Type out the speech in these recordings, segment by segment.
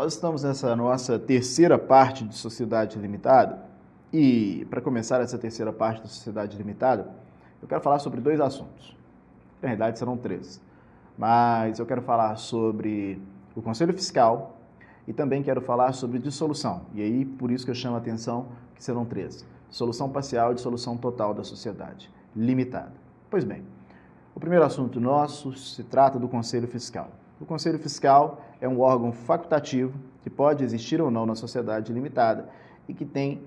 Nós estamos nessa nossa terceira parte de Sociedade Limitada e, para começar essa terceira parte da Sociedade Limitada, eu quero falar sobre dois assuntos. Na realidade, serão três. Mas eu quero falar sobre o Conselho Fiscal e também quero falar sobre dissolução. E aí, por isso que eu chamo a atenção que serão três. Dissolução parcial e dissolução total da sociedade limitada. Pois bem, o primeiro assunto nosso se trata do Conselho Fiscal. O Conselho Fiscal é um órgão facultativo que pode existir ou não na sociedade limitada e que tem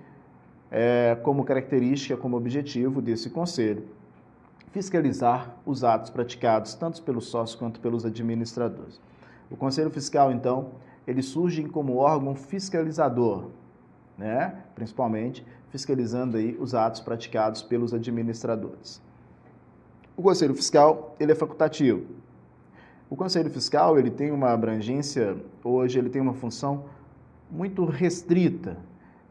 como característica, como objetivo desse conselho, fiscalizar os atos praticados tanto pelos sócios quanto pelos administradores. O Conselho Fiscal, então, ele surge como órgão fiscalizador, né? Principalmente fiscalizando aí os atos praticados pelos administradores. O Conselho Fiscal, ele é facultativo. O Conselho Fiscal, ele tem uma abrangência, hoje ele tem uma função muito restrita,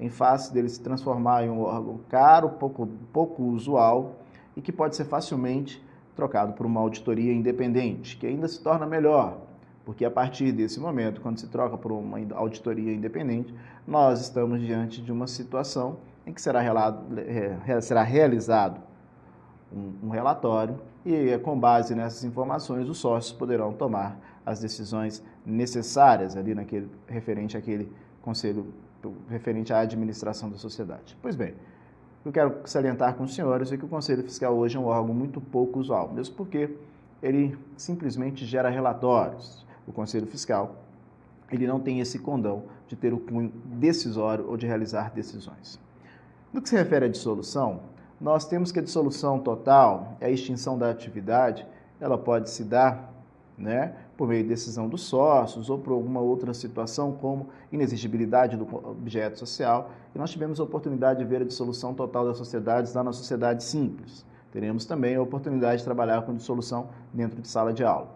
em face dele se transformar em um órgão caro, pouco usual e que pode ser facilmente trocado por uma auditoria independente, que ainda se torna melhor, porque a partir desse momento, quando se troca por uma auditoria independente, nós estamos diante de uma situação em que será realizado um relatório e, com base nessas informações, os sócios poderão tomar as decisões necessárias ali referente àquele conselho, referente à administração da sociedade. Pois bem, eu quero salientar com os senhores é que o Conselho Fiscal hoje é um órgão muito pouco usual, mesmo porque ele simplesmente gera relatórios. O Conselho Fiscal, ele não tem esse condão de ter o cunho decisório ou de realizar decisões. No que se refere à dissolução, nós temos que a dissolução total, a extinção da atividade, ela pode se dar, né, por meio de decisão dos sócios ou por alguma outra situação como inexigibilidade do objeto social. E nós tivemos a oportunidade de ver a dissolução total das sociedades lá na sociedade simples. Teremos também a oportunidade de trabalhar com dissolução dentro de sala de aula.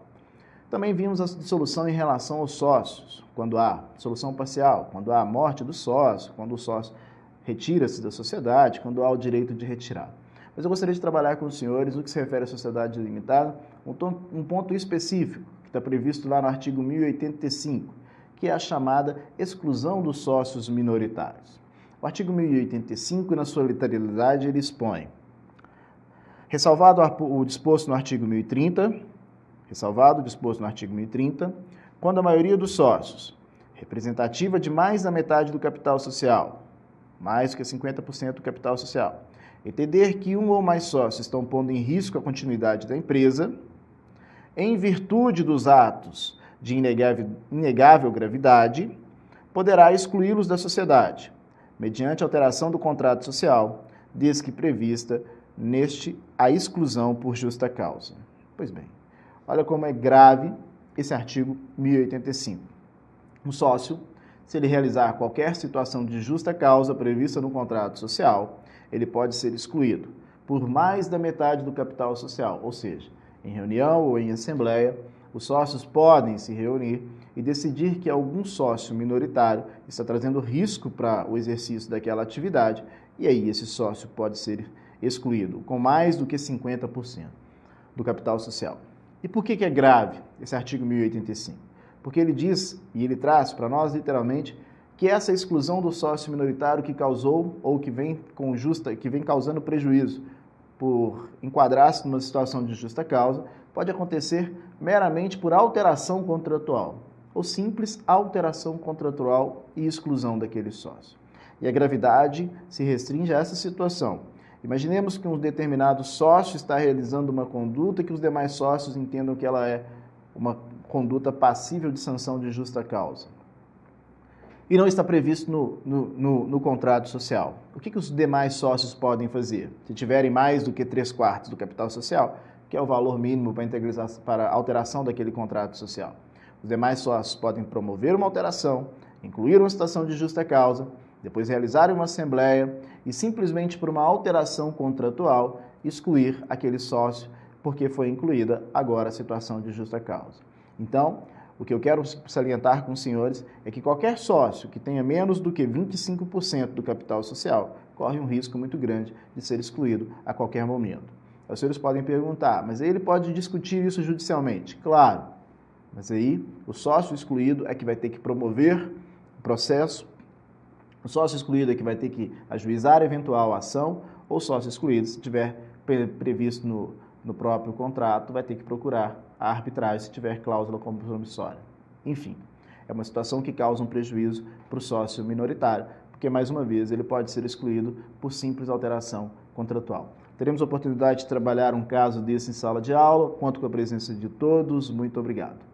Também vimos a dissolução em relação aos sócios, quando há dissolução parcial, quando há a morte do sócio, quando o sócio retira-se da sociedade, quando há o direito de retirada. Mas eu gostaria de trabalhar com os senhores, no que se refere à sociedade limitada, um ponto específico, que está previsto lá no artigo 1085, que é a chamada exclusão dos sócios minoritários. O artigo 1085, na sua literalidade, ele expõe: ressalvado o disposto no artigo 1030, quando a maioria dos sócios, representativa de mais da metade do capital social, mais do que 50% do capital social, entender que um ou mais sócios estão pondo em risco a continuidade da empresa, em virtude dos atos de inegável gravidade, poderá excluí-los da sociedade, mediante alteração do contrato social, desde que prevista neste a exclusão por justa causa. Pois bem, olha como é grave esse artigo 1085. Um sócio, se ele realizar qualquer situação de justa causa prevista no contrato social, ele pode ser excluído por mais da metade do capital social, ou seja, em reunião ou em assembleia, os sócios podem se reunir e decidir que algum sócio minoritário está trazendo risco para o exercício daquela atividade, e aí esse sócio pode ser excluído com mais do que 50% do capital social. E por que é grave esse artigo 1085? Porque ele diz, e ele traz para nós literalmente, que essa exclusão do sócio minoritário que causou ou que vem causando prejuízo por enquadrar-se numa situação de justa causa, pode acontecer meramente por alteração contratual, ou simples alteração contratual e exclusão daquele sócio. E a gravidade se restringe a essa situação. Imaginemos que um determinado sócio está realizando uma conduta que os demais sócios entendam que ela é uma conduta passível de sanção de justa causa. E não está previsto no contrato social. O que os demais sócios podem fazer? Se tiverem mais do que 3/4 do capital social, que é o valor mínimo para a alteração daquele contrato social. Os demais sócios podem promover uma alteração, incluir uma situação de justa causa, depois realizarem uma assembleia e simplesmente por uma alteração contratual excluir aquele sócio porque foi incluída agora a situação de justa causa. Então, o que eu quero salientar com os senhores é que qualquer sócio que tenha menos do que 25% do capital social corre um risco muito grande de ser excluído a qualquer momento. Os senhores podem perguntar, mas ele pode discutir isso judicialmente? Claro, Mas aí o sócio excluído é que vai ter que promover o processo, o sócio excluído é que vai ter que ajuizar eventual ação, ou sócio excluído, se tiver previsto no próprio contrato, vai ter que procurar a arbitragem se tiver cláusula compromissória. Enfim, é uma situação que causa um prejuízo para o sócio minoritário, porque, mais uma vez, ele pode ser excluído por simples alteração contratual. Teremos a oportunidade de trabalhar um caso desse em sala de aula. Conto com a presença de todos. Muito obrigado.